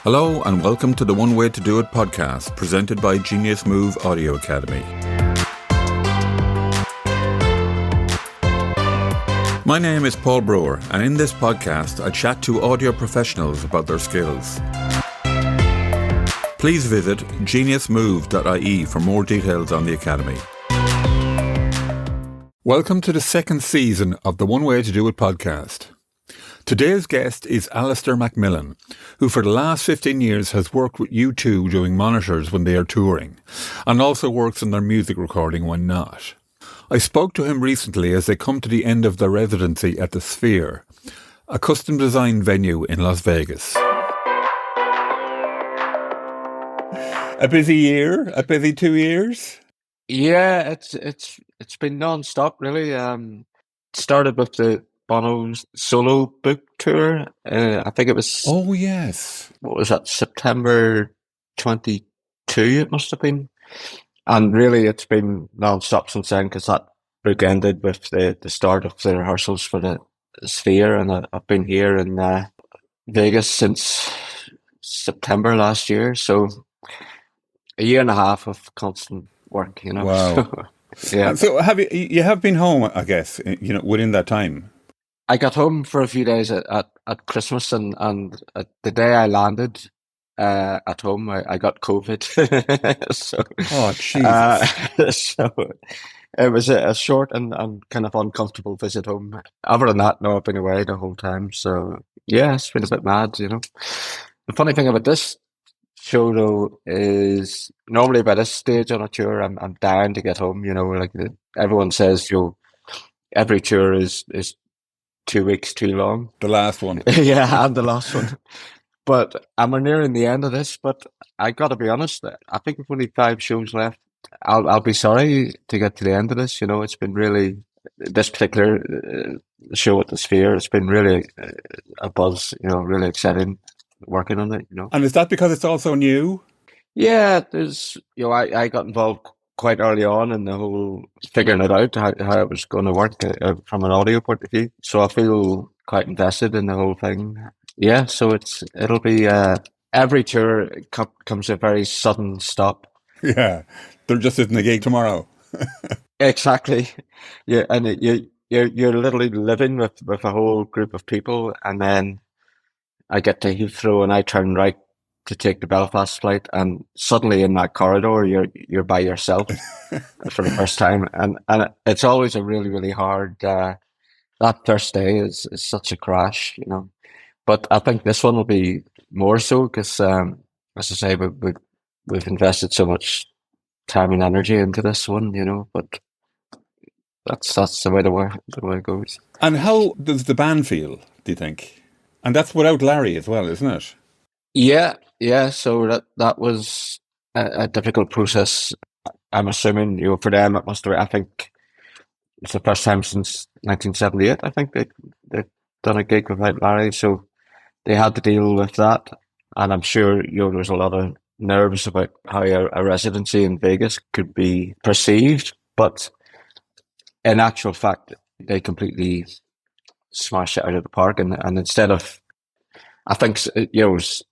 Hello and welcome to the One Way to Do It podcast, presented by Genius Move Audio Academy. My name is Paul Brewer, and in this podcast I chat to audio professionals about their skills. Please visit geniusmove.ie for more details on the Academy. Welcome to the second season of the One Way to Do It podcast. Today's guest is Alastair McMillan, who for the last 15 years has worked with U2 doing monitors when they are touring, and also works on their music recording when not. I spoke to him recently as they come to the end of their residency at the Sphere, a custom-designed venue in Las Vegas. A busy year? A busy 2 years? Yeah, it's been non-stop really. Started with the Bono's solo book tour. I think it was, Oh, yes. what was that, September 22 it must have been. And really it's been non-stop since then, because that book ended with the start of the rehearsals for the Sphere, and I've been here in Vegas since September last year, so a year and a half of constant work, Wow. Yeah. So you have been home, I guess, within that time? I got home for a few days at Christmas, and the day I landed at home, I got COVID. So, Oh, Jesus. So it was a short and kind of uncomfortable visit home. Other than that, no, I've been away the whole time. So yeah, it's been a bit mad, The funny thing about this show, though, is normally by this stage on a tour, I'm dying to get home. Everyone says, every tour is 2 weeks too long. The last one. Yeah, and the last one. But I'm nearing the end of this. But I got to be honest, I think we've only 5 shows left. I'll be sorry to get to the end of this. It's been really, this particular show at the Sphere, it's been really a buzz. Really exciting working on it. And is that because it's also new? Yeah, there's. I got involved quite early on in the whole figuring it out, how it was going to work from an audio point of view. So I feel quite invested in the whole thing. Yeah, so it'll be every tour comes to a very sudden stop. Yeah, there just isn't a gig tomorrow. Exactly. Yeah, and you're literally living with a whole group of people, and then I get to Heathrow and I turn right to take the Belfast flight, and suddenly in that corridor you're by yourself for the first time, and it's always a really, really hard. That first day is such a crash, But I think this one will be more so because, as I say, we've invested so much time and energy into this one, But that's the way it goes. And how does the band feel, do you think? And that's without Larry as well, isn't it? Yeah. So that was a difficult process. I'm assuming, for them it must have. I think it's the first time since 1978. I think they've done a gig without Larry, so they had to deal with that. And I'm sure there's a lot of nerves about how a residency in Vegas could be perceived, but in actual fact, they completely smashed it out of the park. And instead of, I think,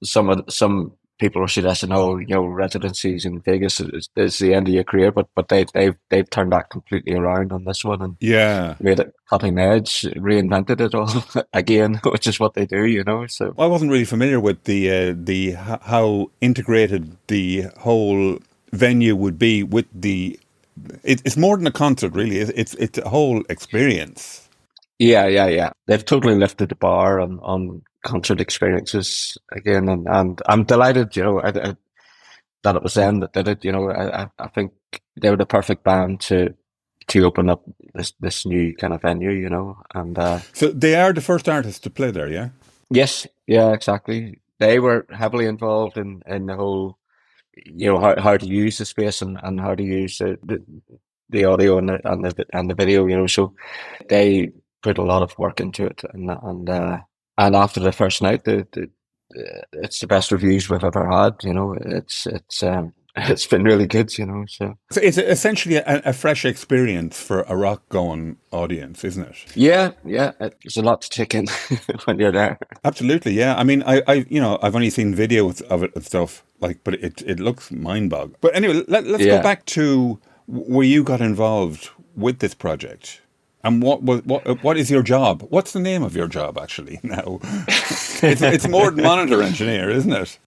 some people are suggesting, residencies in Vegas is the end of your career, but they've turned that completely around on this one, and made it cutting edge, reinvented it all again, which is what they do, So I wasn't really familiar with the how integrated the whole venue would be with the. It's more than a concert, really. It's a whole experience. Yeah. They've totally lifted the bar on concert experiences again, and I'm delighted, that it was them that did it. I think they were the perfect band to open up this new kind of venue, and so they are the first artists to play there, yeah? Yes, yeah, exactly. They were heavily involved in the whole, how to use the space and how to use the audio and the video, so they put a lot of work into it, and after the first night, it's the best reviews we've ever had. It's it's been really good, you know. So So it's essentially a fresh experience for a rock going audience, isn't it? yeah, there's a lot to take in when you're there. Absolutely, yeah. I mean, I've only seen videos of it and stuff, like, but it looks mind-boggling. But anyway, let's go Yeah. back to where you got involved with this project. And what is your job? What's the name of your job actually now? It's more than monitor engineer, isn't it?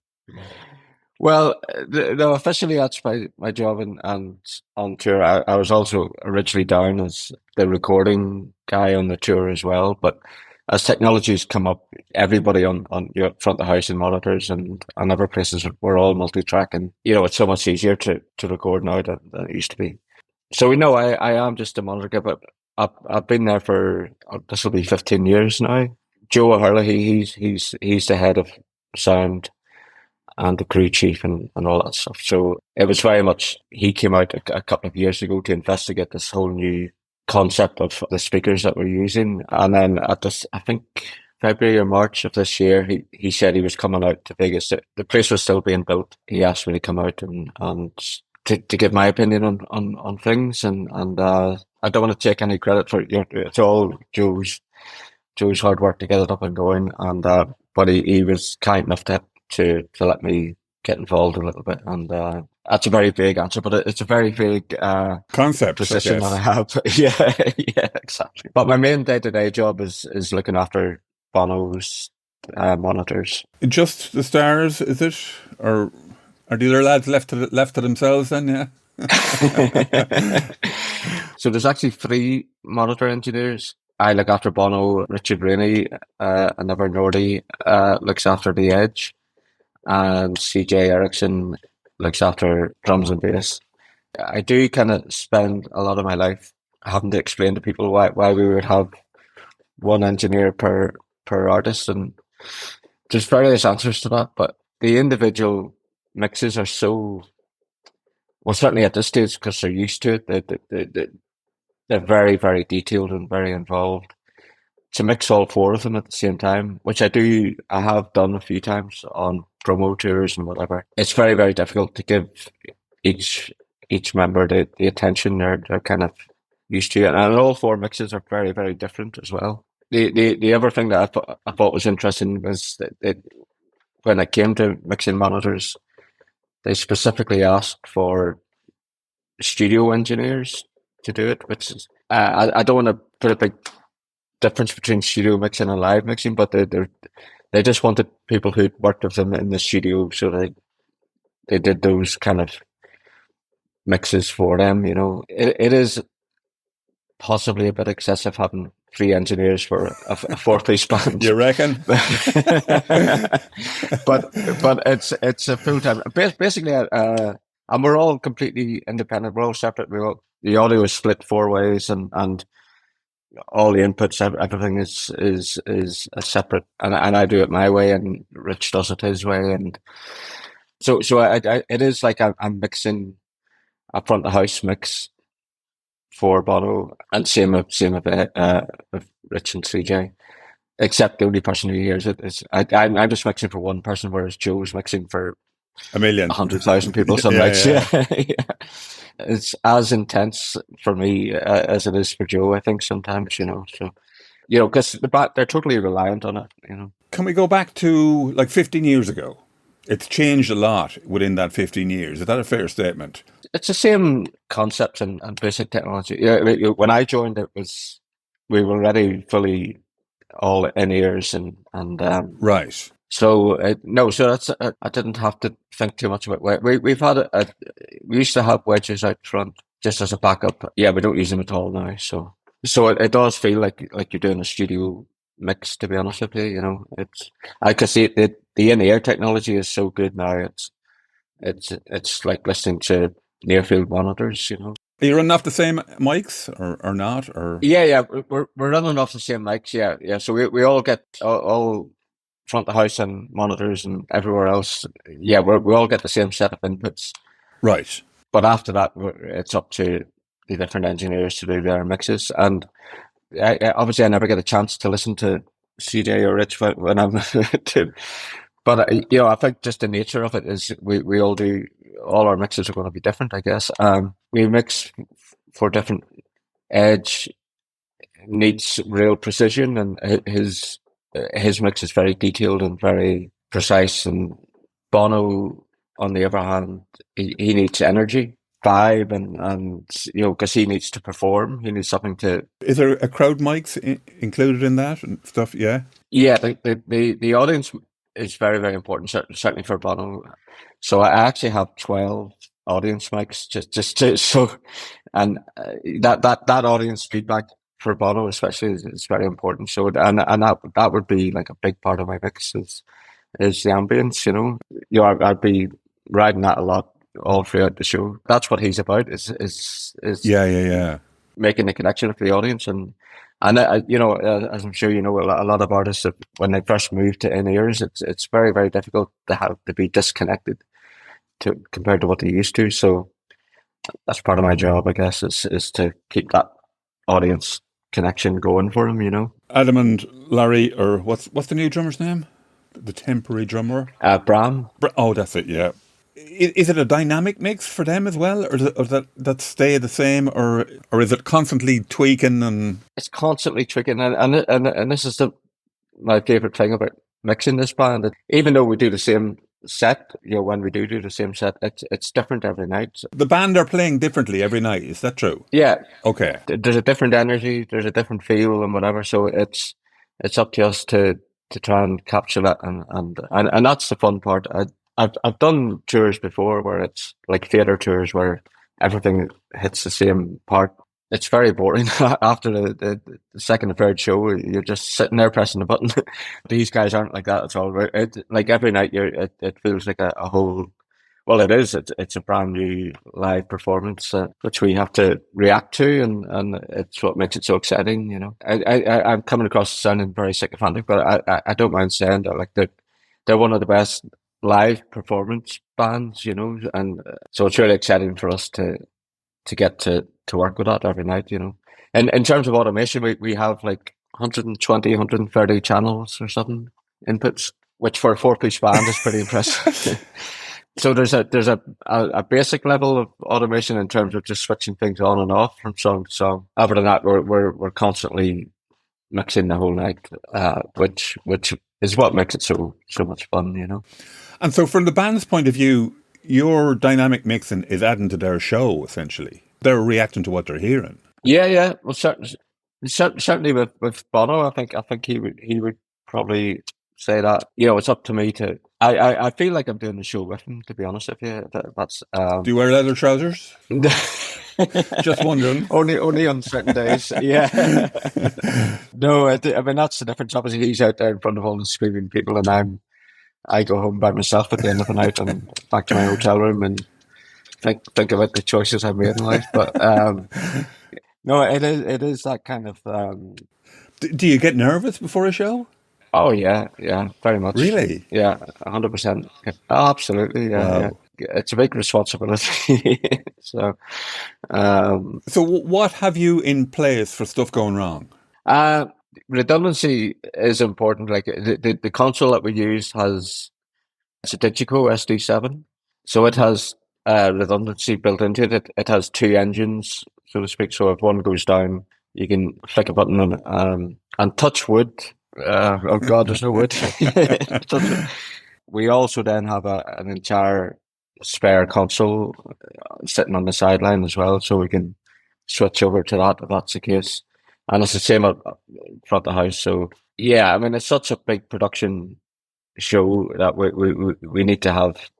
Well, no, officially that's my job, and on tour. I was also originally down as the recording guy on the tour as well. But as technologies come up, everybody on your front of house and monitors and other places, we're all multi-track, and you know it's so much easier to record now than it used to be. So we know I am just a monitor guy, but I've been there for this will be 15 years now. Joe O'Hurley, he's the head of sound and the crew chief and all that stuff. So it was very much, he came out a couple of years ago to investigate this whole new concept of the speakers that we're using. And then at this, I think February or March of this year, he said he was coming out to Vegas. The place was still being built. He asked me to come out and to give my opinion on things. And I don't want to take any credit for it. You know, it's all Joe's hard work to get it up and going. And, but he was kind enough to let me get involved a little bit, and that's a very vague answer, but it's a very vague Concept, position that I have. Yeah, exactly. But my main day-to-day job is looking after Bono's monitors. Just the stars, is it, or are the other lads left to themselves? Then, yeah. So there's actually 3 monitor engineers. I look after Bono. Richard Rainey, another Nordy, looks after the Edge, and CJ Erickson looks after drums and bass. I do kind of spend a lot of my life having to explain to people why we would have one engineer per artist, and there's various answers to that. But the individual mixes are so, well, certainly at this stage because they're used to it. They're very, very detailed and very involved. To mix all 4 of them at the same time, which I have done a few times on promo tours and whatever. It's very, very difficult to give each member the attention they're kind of used to, and all 4 mixes are very, very different as well. The other thing that I thought was interesting was that when it came to mixing monitors, they specifically asked for studio engineers to do it, which is I don't want to put a big difference between studio mixing and live mixing, but they just wanted people who'd worked with them in the studio, so they did those kind of mixes for them. You know, it is possibly a bit excessive having 3 engineers for a 4-piece band. You reckon? but it's a full time. Basically, and we're all completely independent. We're all separate. The audio is split 4 ways, and all the inputs, everything is a separate, and I do it my way, and Rich does it his way, and so it is like I'm mixing a front of house mix for Bono, and same with Rich and CJ. Except the only person who hears it is I'm just mixing for one person, whereas Joe's mixing for 1 million, 100,000 people. Some nights, yeah. It's as intense for me as it is for Joe. I think sometimes, you know, so you know, because they're totally reliant on it. You know. Can we go back to like 15 years ago? It's changed a lot within that 15 years. Is that a fair statement? It's the same concepts and basic technology. Yeah, when I joined, we were already fully all in ears and right. So no, so that's I didn't have to think too much about we've had we used to have wedges out front just as a backup. Yeah, we don't use them at all now. So it does feel like you're doing a studio mix. To be honest with you, you know, I can see it, the in-ear technology is so good now. It's like listening to near field monitors. You know. Are you running off the same mics or not? Or Yeah, we're running off the same mics. Yeah. So we all get all front of house and monitors and everywhere else. Yeah, we all get the same set of inputs. Right. But after that, it's up to the different engineers to do their mixes. And obviously, I never get a chance to listen to CJ or Rich when I'm But I think just the nature of it is we all our mixes are going to be different, I guess. We mix for different. Edge needs real precision, and his mix is very detailed and very precise. And Bono, on the other hand, he needs energy, vibe, and because he needs to perform, he needs something to. Is there a crowd mics included in that and stuff? Yeah. Yeah, the audience is very, very important, certainly for Bono. So I actually have 12 audience mics just to, so, and that audience feedback for Bono especially is very important. So and that would be like a big part of my mix is the ambience. I'd be riding that a lot all throughout the show. That's what he's about. Is Yeah. making the connection with the audience. And as I'm sure you know, a lot of artists, when they first move to in-ears, it's very, very difficult to be disconnected compared to what they used to. So that's part of my job, I guess, is to keep that audience connection going for them. Adam and Larry, or what's the new drummer's name? The temporary drummer? Bram. Oh, that's it, yeah. Is it a dynamic mix for them as well, or that stay the same, or is it constantly tweaking? And it's constantly tweaking, and this is my favorite thing about mixing this band. Even though we do the same set, when we do the same set, it's different every night. The band are playing differently every night. Is that true? Yeah. Okay. There's a different energy. There's a different feel and whatever. So it's up to us to try and capture that, and that's the fun part. I've done tours before where it's like theatre tours where everything hits the same part. It's very boring after the second or third show. You're just sitting there pressing the button. These guys aren't like that at all. Like every night, it feels like a whole. Well, it is. It's a brand new live performance which we have to react to, and it's what makes it so exciting. I'm coming across sounding very sycophantic, but I don't mind saying that. Like they're one of the best live performance bands, and so it's really exciting for us to get to work with that every night, And in terms of automation, we have like 120, 130 channels or something inputs, which for a 4-piece band is pretty impressive. So there's a basic level of automation in terms of just switching things on and off from song to song. Other than that, we're constantly mixing the whole night, which is what makes it so much fun, And so, from the band's point of view, your dynamic mixing is adding to their show. Essentially, they're reacting to what they're hearing. Yeah. Well, certainly with Bono, I think he would probably say that. It's up to me to. I feel like I'm doing the show with him. To be honest with you, that's. Do you wear leather trousers? Just wondering. Only on certain days. Yeah. No, I mean that's the difference. Obviously, he's out there in front of all the screaming people, and I go home by myself at the end of the night and back to my hotel room and think about the choices I've made in life. But no, it is that kind of. Do you get nervous before a show? Oh yeah, very much. Really? Yeah, 100%. Absolutely. Yeah, wow. Yeah. It's a big responsibility. So what have you in place for stuff going wrong? Redundancy is important. Like the console that we use it's a Digico SD7, so it has redundancy built into it. It has 2 engines, so to speak. So if one goes down, you can flick a button on and touch wood. Oh God, there's no wood. We also then have an entire spare console sitting on the sideline as well, so we can switch over to that if that's the case. And it's the same at front of the house. So yeah, I mean it's such a big production show that we need to have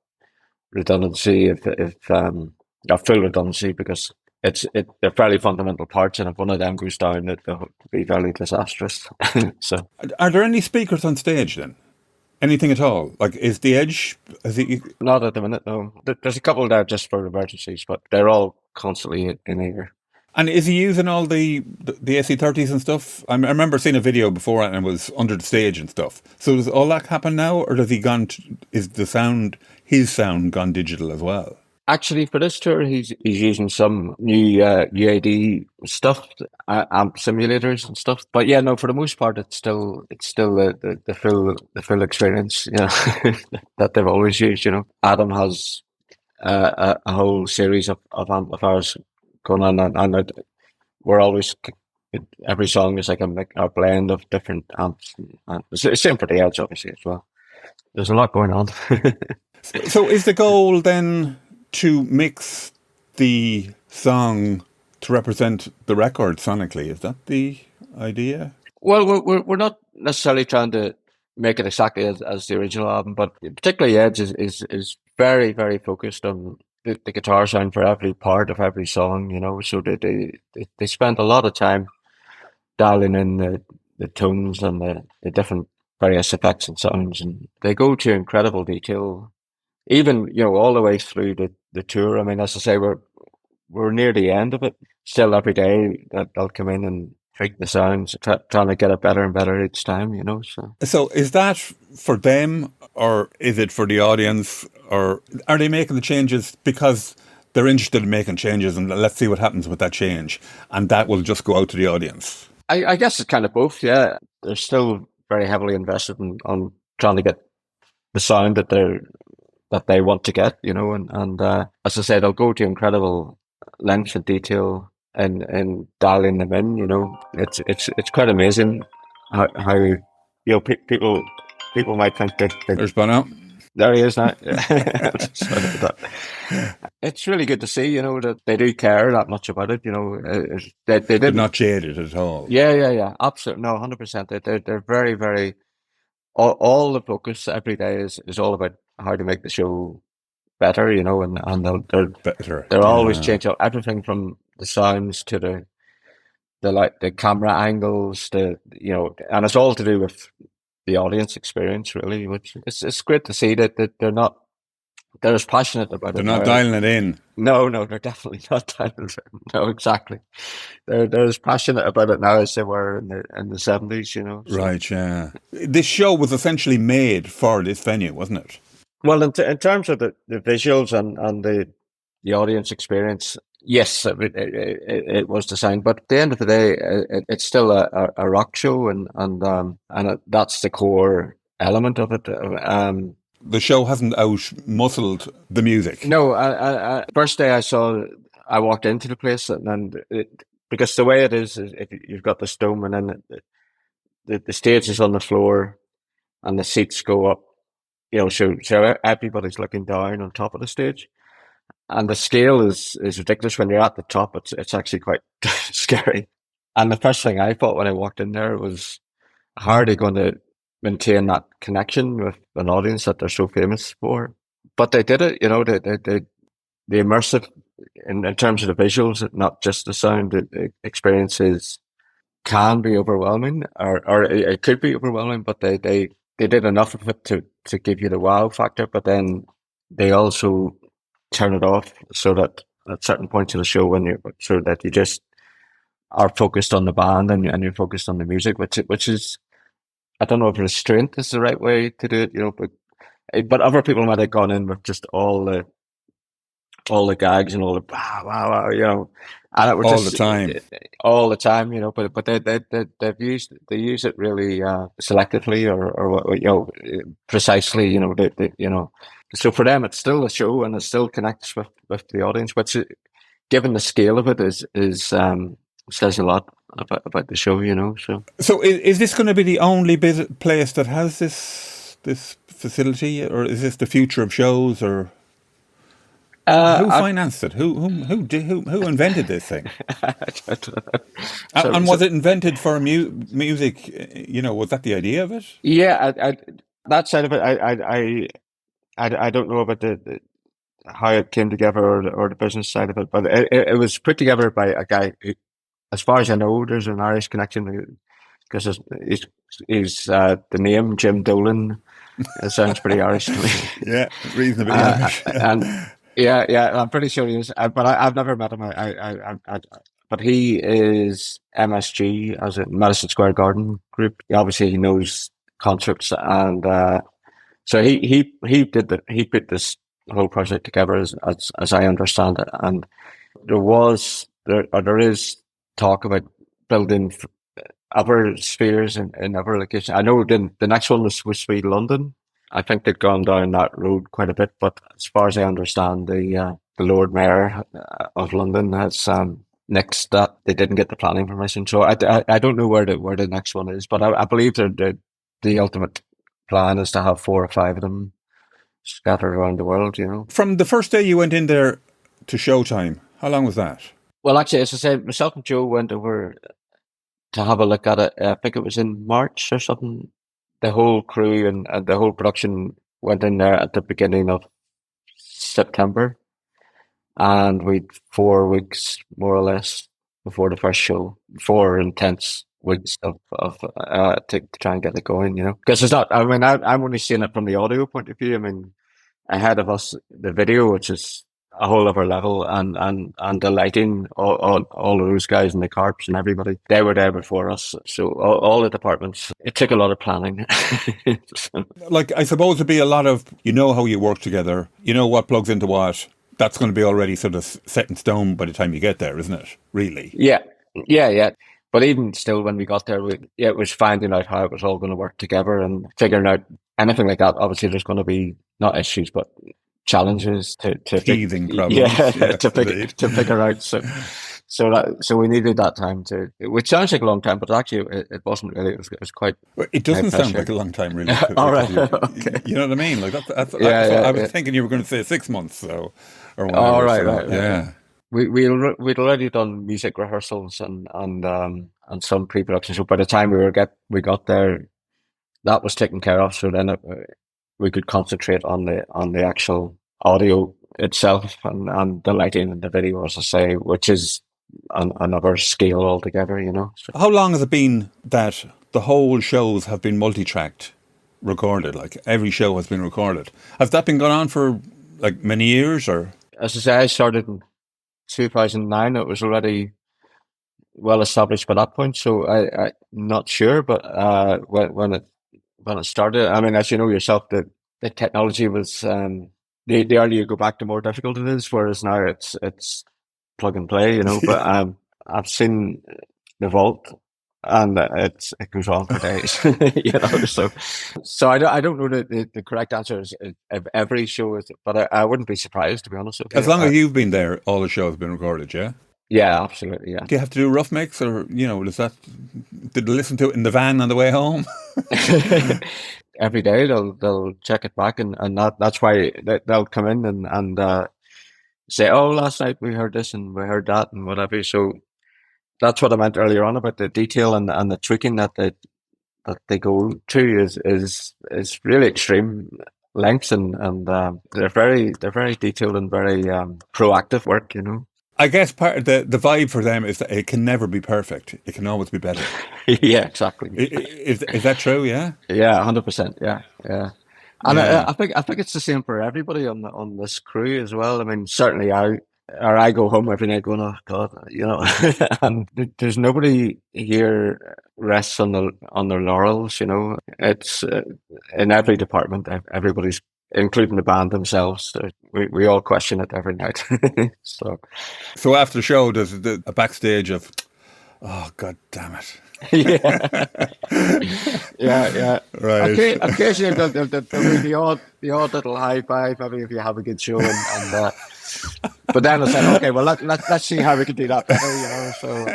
redundancy if full redundancy, because they're fairly fundamental parts, and if one of them goes down, it'll be fairly disastrous. So, are there any speakers on stage then? Anything at all? Like, is the Edge? Not at the minute, no. There's a couple there just for emergencies, but they're all constantly in here. And is he using all the SE30s and stuff? I remember seeing a video before and it was under the stage and stuff. So does all that happen now, or does he is his sound gone digital as well? Actually, for this tour, he's using some new UAD stuff, amp simulators and stuff. But yeah, no, for the most part, it's still the full experience, that they've always used. Adam has a whole series of amplifiers going on, and we're always every song is like a blend of different amps. And same for the Edge, obviously, as well. There's a lot going on. So is the goal then to mix the song to represent the record sonically? Is that the idea? Well, we're not necessarily trying to make it exactly as the original album, but particularly Edge is very, very focused on the guitar sound for every part of every song. So they spend a lot of time dialing in the tones and the different various effects and sounds, and they go to incredible detail, even all the way through the tour. I mean, as I say, we're near the end of it. Still, every day that they'll come in and tweak the sounds, trying to get it better and better each time. So is that for them, or is it for the audience, or are they making the changes because they're interested in making changes and let's see what happens with that change, and that will just go out to the audience? I guess it's kind of both. Yeah, they're still very heavily invested on trying to get the sound that they want to get. And as I said, they'll go to incredible lengths of detail and dialing them in. It's quite amazing how people might think that There's Bono. there he is now. It's really good to see, that they do care that much about it. They They're didn't. not jaded at all. Yeah. Absolutely, no, 100%. They're very, very. All the focus every day is all about how to make the show better, and Better. they're always changing everything from the sounds to the camera angles, and it's all to do with the audience experience, really. Which it's great to see that they're as passionate about They're it not now. dialing it in. No, they're definitely not dialing it in. No, exactly. They're as passionate about it now as they were in the 70s. So. Right, yeah. This show was essentially made for this venue, wasn't it? Well, in terms of the visuals and the audience experience, yes, it was designed. But at the end of the day, it's still a rock show, and that's the core element of it. The show hasn't out-muscled the music. No, first day I walked into the place, because the way it is if you've got the dome, and then the stage is on the floor, and the seats go up. So everybody's looking down on top of the stage, and the scale is ridiculous. When you're at the top, it's actually quite scary. And the first thing I thought when I walked in there was, how are they going to maintain that connection with an audience that they're so famous for? But they did it. The immersive in terms of the visuals, not just the sound. The experiences can be overwhelming, or it could be overwhelming, but they did enough of it to give you the wow factor, but then they also turn it off so that at certain points of the show, so that you just are focused on the band, and you're focused on the music, which is, I don't know if restraint is the right way to do it, but other people might have gone in with just all the gags and all the wow, and it was All just the time. all the time, But they use it really selectively, or precisely, So for them, it's still a show, and it still connects with the audience. Which, given the scale of it, is says a lot about the show, So is this going to be the only place that has this facility, or is this the future of shows, or who financed it? Who invented this thing? And was it invented for music? Was that the idea of it? Yeah, that side of it, I don't know about how it came together, or the business side of it, but it was put together by a guy who, as far as I know, there's an Irish connection, because he's the name Jim Dolan. It sounds pretty Irish to me. Yeah, reasonably Irish. And yeah, I'm pretty sure he is. But I've never met him. But he is MSG, as in Madison Square Garden Group. Obviously, he knows concerts, and so he put this the whole project together, as I understand it. And there is talk about building other spheres in other locations. I know the next one was supposed to be London. I think they've gone down that road quite a bit, but as far as I understand, the Lord Mayor of London has nixed that. They didn't get the planning permission, so I don't know where the next one is, but I believe the ultimate plan is to have 4 or 5 of them scattered around the world. From the first day you went in there to showtime, how long was that? Well, actually, as I said, myself and Joe went over to have a look at it. I think it was in March or something. The whole crew and the whole production went in there at the beginning of September, and we'd 4 weeks more or less before the first show. 4 intense weeks to try and get it going. Because it's not. I mean, I'm only seeing it from the audio point of view. I mean, ahead of us, the video, which is a whole other level, and the lighting, all of those guys and the carps and everybody, they were there before us. So all the departments, it took a lot of planning. Like, I suppose it'd be a lot of, how you work together, what plugs into what. That's going to be already sort of set in stone by the time you get there, isn't it? Really? Yeah. But even still, when we got there, it was finding out how it was all going to work together and figuring out anything like that. Obviously, there's going to be not issues, but challenges to teething problems. Yeah, to figure out. So we needed that time which sounds like a long time, but actually it wasn't really. It was quite. It doesn't sound like a long time, really. All right, okay. You know what I mean? Like that's I was thinking you were going to say 6 months, so. Or whatever, all right, right. Yeah. We'd already done music rehearsals and some pre-production. So by the time we got there, that was taken care of. So then we could concentrate on the actual audio itself and the lighting and the video, as I say, which is another scale altogether. So. How long has it been that the whole shows have been multi-tracked, recorded? Like every show has been recorded. Has that been going on for like many years, or? As I say, I started in 2009. It was already well established by that point, so I'm not sure. But when it started, I mean, as you know yourself, the technology was the earlier you go back, the more difficult it is. Whereas now it's plug and play, But I've seen the vault, and it goes on for days, So I don't know the correct answer is if every show is, but I wouldn't be surprised, to be honest with you. As long as you've been there, all the shows have been recorded, yeah? Yeah, absolutely, yeah. Do you have to do rough mix, or did they listen to it in the van on the way home? Every day they'll check it back, and that's why they'll come in and say, oh, last night we heard this and we heard that and whatever. So that's what I meant earlier on about the detail and the tweaking that they go to is really extreme lengths, and they're very detailed and very proactive work. I guess part of the vibe for them is that it can never be perfect. It can always be better. Yeah, exactly. Is that true? Yeah. Yeah, 100%. Yeah. And Yeah. I think it's the same for everybody on this crew as well. I mean, certainly I go home every night going, oh God, and there's nobody here rests on their laurels. It's in every department, everybody's, including the band themselves. We all question it every night. So after the show, there's a backstage of, oh God damn it. Yeah. Right. Okay, occasionally there'll be the odd little high five, maybe if you have a good show, and but then I said, okay, well let's see how we can do that better, So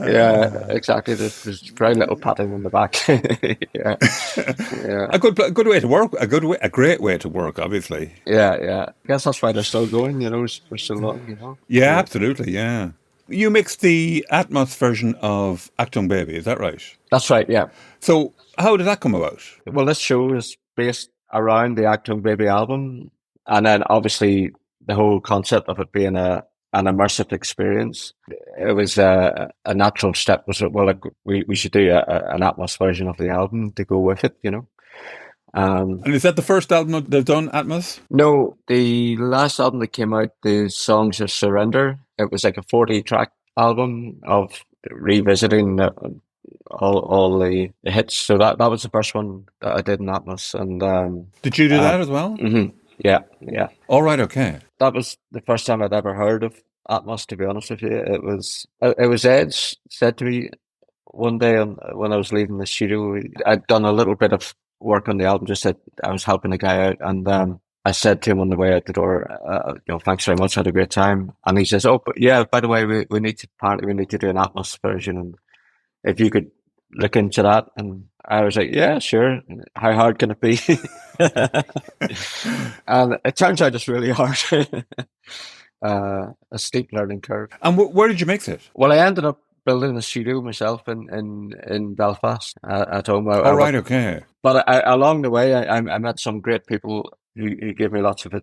yeah, exactly. There's very little patting on the back. Yeah. A good way to work. A great way to work. Obviously. Yeah. I guess that's why they're still going. For so long. Yeah, absolutely. Yeah. You mixed the Atmos version of Achtung Baby, is that right? That's right, yeah. So how did that come about? Well, this show is based around the Achtung Baby album, and then obviously the whole concept of it being an immersive experience. It was a natural step. We should do an Atmos version of the album to go with it, And is that the first album they've done, Atmos? No, the last album that came out, the Songs of Surrender, it was like a 40-track album of revisiting all the hits. So that was the first one that I did in Atmos, and Did you do that as well? yeah, yeah. All right, okay. That was the first time I'd ever heard of Atmos. To be honest with you, it was Edge said to me one day when I was leaving the studio. I'd done a little bit of work on the album, just that I was helping a guy out, and I said to him on the way out the door, thanks very much, I had a great time. And he says, oh, but yeah, by the way, apparently we need to do an Atmos version, and if you could look into that. And I was like, yeah, sure. How hard can it be? And it turns out it's really hard. A steep learning curve. And where did you mix it? Well, I ended up building a studio myself in Belfast at home. All right, okay. But along the way, I met some great people who gave me lots of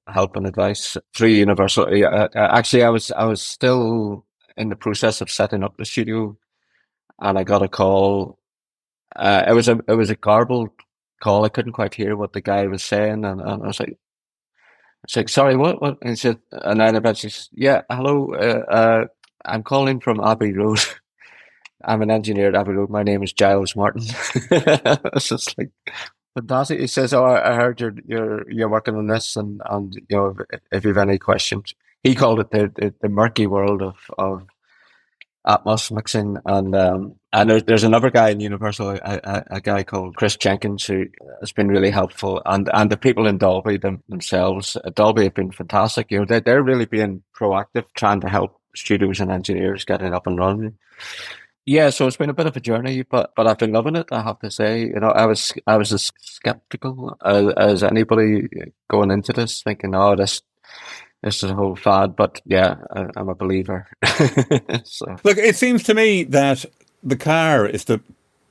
help and advice through Universal. Actually, I was still in the process of setting up the studio, and I got a call. It was a garbled call. I couldn't quite hear what the guy was saying, and I was like, sorry, what? And he said, and then eventually, yeah, hello, I'm calling from Abbey Road. I'm an engineer at Abbey Road. My name is Giles Martin. It's just like fantastic. He says, "Oh, I heard you're working on this, and if you have any questions." He called it the murky world of Atmos mixing, and there's another guy in Universal, a guy called Chris Jenkins, who has been really helpful, and the people in Dolby themselves. Dolby have been fantastic. They're really being proactive, trying to help studios and engineers get it up and running. Yeah, so it's been a bit of a journey, but I've been loving it, I have to say. I was as skeptical as anybody going into this, thinking, oh, this is a whole fad. But yeah, I'm a believer. So. Look, it seems to me that the car is the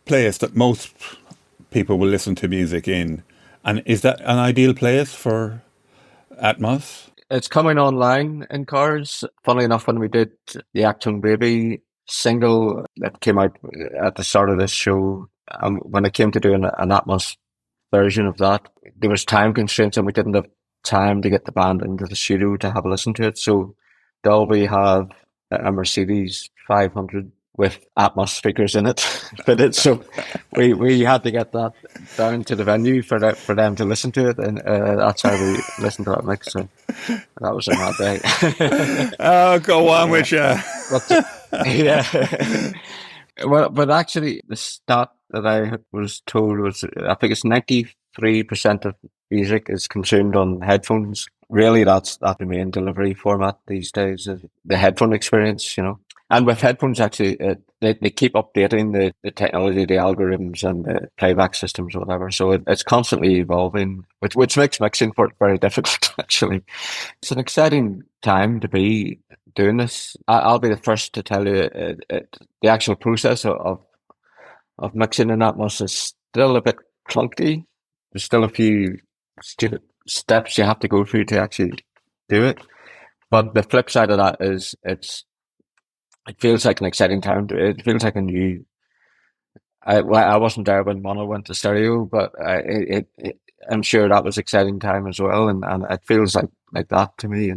place that most people will listen to music in. And is that an ideal place for Atmos? It's coming online in cars. Funnily enough, when we did the Actung Baby single that came out at the start of this show, when it came to doing an Atmos version of that, there was time constraints and we didn't have time to get the band into the studio to have a listen to it. So Dolby have a Mercedes 500 with Atmos speakers in it fitted. So we had to get that down to the venue for them to listen to it, and that's how we listened to that mix. So that was a mad day. Oh, go on with you. Yeah. Well, but actually, the stat that I was told was, I think it's 93% of music is consumed on headphones. Really, that's the main delivery format these days, is the headphone experience, And with headphones, actually, they keep updating the technology, the algorithms, and the playback systems, or whatever. So it's constantly evolving, which makes mixing for it very difficult, actually. It's an exciting time to be doing this. I'll be the first to tell you the actual process of mixing in Atmos is still a bit clunky. There's still a few steps you have to go through to actually do it. But the flip side of that is it feels like an exciting time. It feels like a new. I wasn't there when mono went to stereo, but I'm sure that was exciting time as well, and it feels like that to me.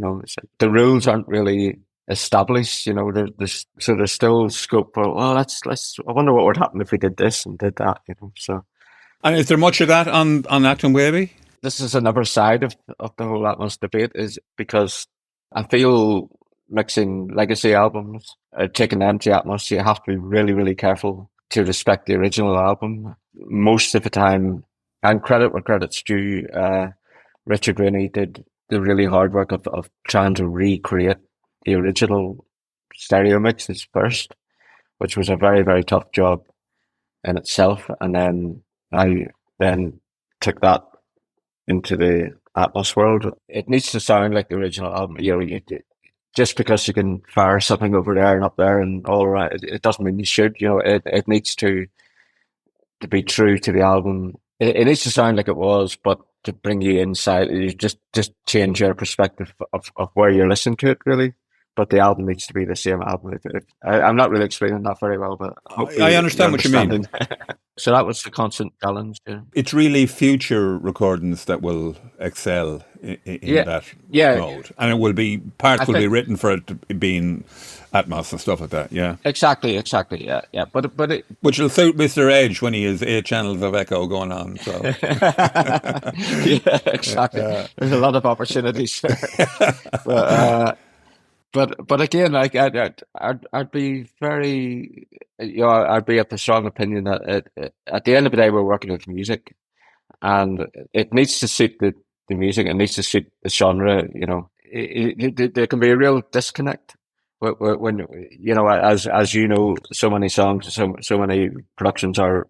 The rules aren't really established. There's still scope for. Well, let's. I wonder what would happen if we did this and did that. So. And is there much of that on Actung Baby? This is another side of the whole Atmos debate, is because I feel mixing legacy albums, taking them to Atmos, you have to be really, really careful to respect the original album. Most of the time, and credit where credit's due, Richard Rainey did the really hard work of trying to recreate the original stereo mixes first, which was a very, very tough job in itself. And then I took that into the Atmos world. It needs to sound like the original album. Just because you can fire something over there and up there and all around, it doesn't mean you should. It needs to be true to the album. It needs to sound like it was, but to bring you inside, you just change your perspective of where you're listening to it, really. but the album needs to be the same album. I'm not really explaining that very well, but I hopefully you're understand what you mean. understanding. So that was the constant challenge. Yeah. It's really future recordings that will excel in Yeah, that yeah. mode, and it will be I parts will be think written for it to being Atmos and stuff like that. Yeah, exactly. Yeah, yeah. But it, which will suit Mr. Edge when he has 8 channels of echo going on. So yeah, exactly. There's a lot of opportunities there. But but again, like I'd be very, I'd be of the strong opinion that at the end of the day, we're working with music, and it needs to suit the music. It needs to suit the genre. There can be a real disconnect when as you know, so many songs, so many productions are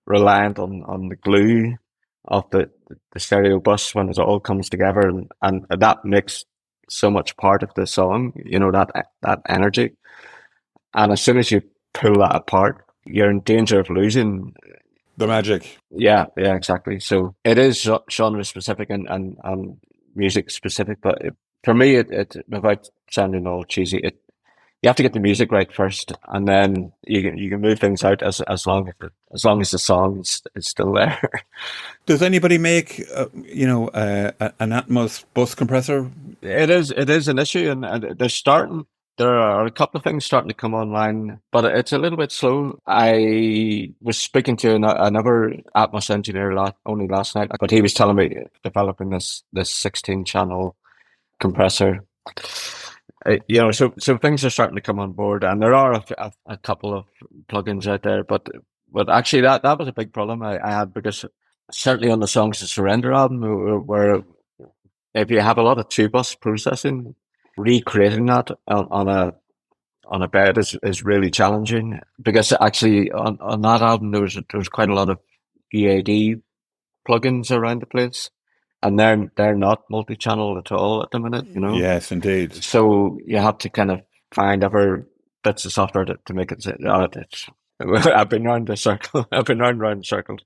reliant on the glue of the stereo bus when it all comes together, and that makes so much part of the song, that energy. And as soon as you pull that apart, you're in danger of losing. the magic. Yeah, yeah, exactly. So it is genre specific and music specific, but for me, without sounding all cheesy, you have to get the music right first, and then you can move things out as long as the song is still there. Does anybody make an Atmos bus compressor? It is an issue, and they're starting. There are a couple of things starting to come online, but it's a little bit slow. I was speaking to another Atmos engineer only last night, but he was telling me developing this 16 channel compressor. So things are starting to come on board, and there are a couple of plugins out there, but actually that was a big problem I had, because certainly on the Songs to Surrender album, where if you have a lot of two bus processing, recreating that on a bed is really challenging, because actually on that album there was quite a lot of EAD plugins around the place, and they're not multi-channel at all at the minute, Yes, indeed. So you have to kind of find other bits of software to make it. I've been round the circle. I've been round circles.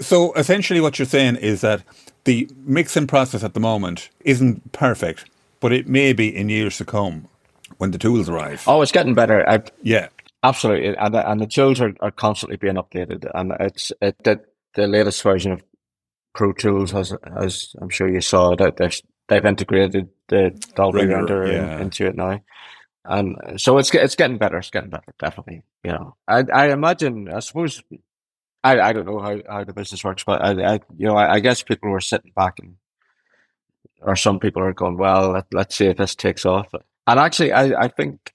So essentially what you're saying is that the mixing process at the moment isn't perfect, but it may be in years to come when the tools arrive. Oh, it's getting better. Yeah. Absolutely, and the tools are constantly being updated, and the latest version of Pro Tools has I'm sure you saw that they've integrated the Dolby render into it now, and so it's getting better. It's getting better, definitely. I imagine. I suppose I don't know how the business works, but I guess people were sitting back, or some people are going, well, let's see if this takes off. And actually, I think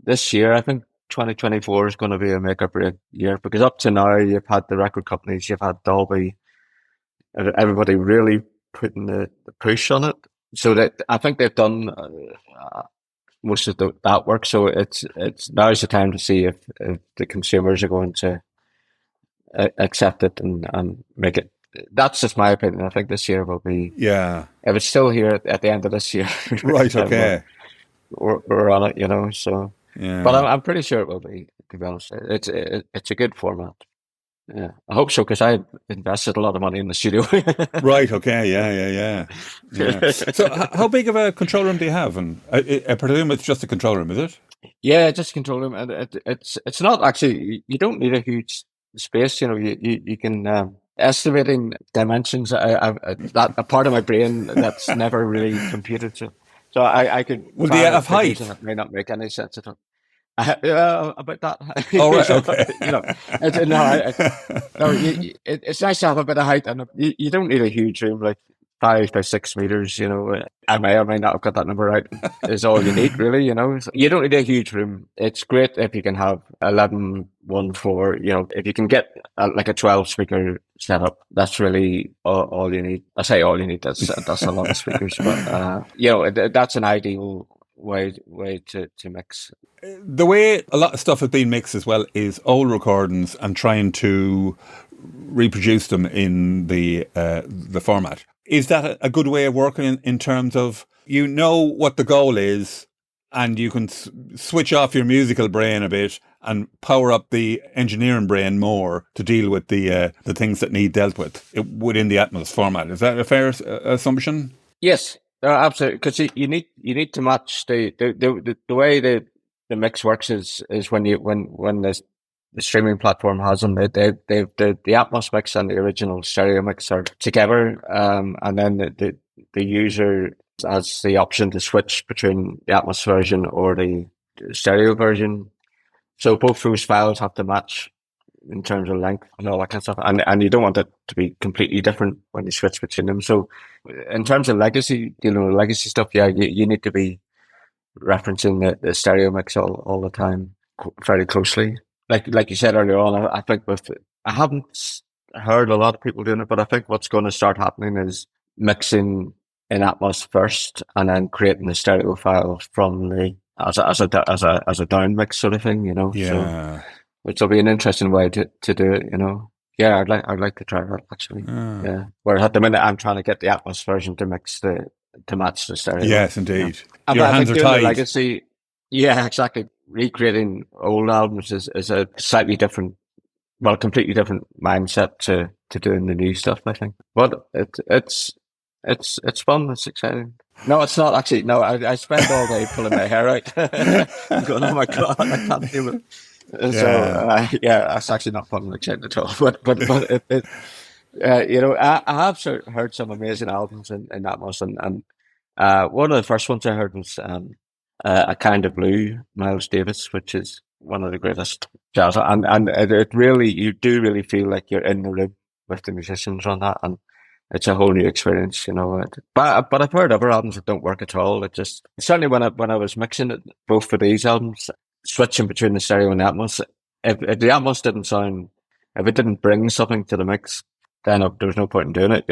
this year, I think 2024 is going to be a make or break year, because up to now you've had the record companies, you've had Dolby, everybody really putting the push on it. So that I think they've done most of that work. So it's now's the time to see if the consumers are going to accept it and make it. That's just my opinion. I think this year will be. Yeah. If it's still here at the end of this year, Right. Okay. we're on it, So, Yeah. but I'm pretty sure it will be. To be honest, it's a good format. Yeah, I hope so, because I invested a lot of money in the studio. Right. Okay. Yeah. So, how big of a control room do you have? And I presume it's just a control room, is it? Yeah, just control room, and it's not actually. You don't need a huge space. You can estimating dimensions. That a part of my brain that's never really computed. So I could. Will they have height? And it may not make any sense at all. About that. Oh, right, okay. It's nice to have a bit of height, and you don't need a huge room, like 5 by 6 meters. I may or may not have got that number right. Is all you need, really. So you don't need a huge room. It's great if you can have 11 1/4. If you can get like a 12 speaker setup, that's really all you need. I say all you need. That's a lot of speakers, but that's an ideal way to mix. The way a lot of stuff has been mixed as well is old recordings and trying to reproduce them in the format. Is that a good way of working in terms of what the goal is, and you can switch off your musical brain a bit and power up the engineering brain more to deal with the things that need dealt with within the Atmos format? Is that a fair assumption? Yes. absolutely, because you need to match the way the mix works is when the streaming platform has them, the Atmos mix and the original stereo mix are together, and then the user has the option to switch between the Atmos version or the stereo version. So both those files have to match in terms of length and all that kind of stuff. And you don't want it to be completely different when you switch between them. So in terms of dealing with legacy stuff, yeah, you need to be referencing the stereo mix all the time very closely. Like you said earlier on, I think I haven't heard a lot of people doing it, but I think what's going to start happening is mixing in Atmos first and then creating the stereo file from as a down mix sort of thing, So, Yeah. which will be an interesting way to do it, Yeah, I'd like to try that actually. Yeah. Whereas at the minute I'm trying to get the Atmos version to match the stereo. Yes, indeed. And Your I hands think are doing the tied. legacy, yeah, exactly. Recreating old albums is a slightly different, well, completely different mindset to doing the new stuff, I think. But it's fun. It's exciting. No, it's not actually. No, I spend all day pulling my hair out, going, "Oh my god, I can't do it." So yeah, that's actually not fun and exciting at all. But I have heard some amazing albums in Atmos, and one of the first ones I heard was A Kind of Blue, Miles Davis, which is one of the greatest jazz, and it really, you do really feel like you're in the room with the musicians on that, and it's a whole new experience, But I've heard other albums that don't work at all. It just, certainly when I was mixing it, both for these albums, switching between the stereo and the Atmos, if the Atmos didn't sound, if it didn't bring something to the mix, then there was no point in doing it.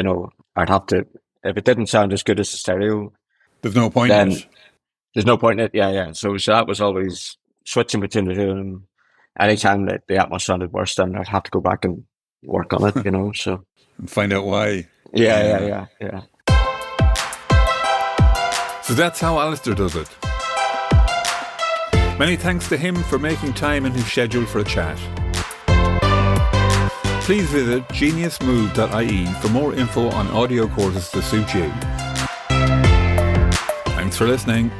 I'd have to, if it didn't sound as good as the stereo, There's no point in it. There's no point in it. Yeah. So that was always switching between the two of them. Anytime that the Atmos sounded worse, then I'd have to go back and work on it, So And find out why. Yeah. So that's how Alastair does it. Many thanks to him for making time in his schedule for a chat. Please visit geniusmove.ie for more info on audio courses to suit you. Thanks for listening.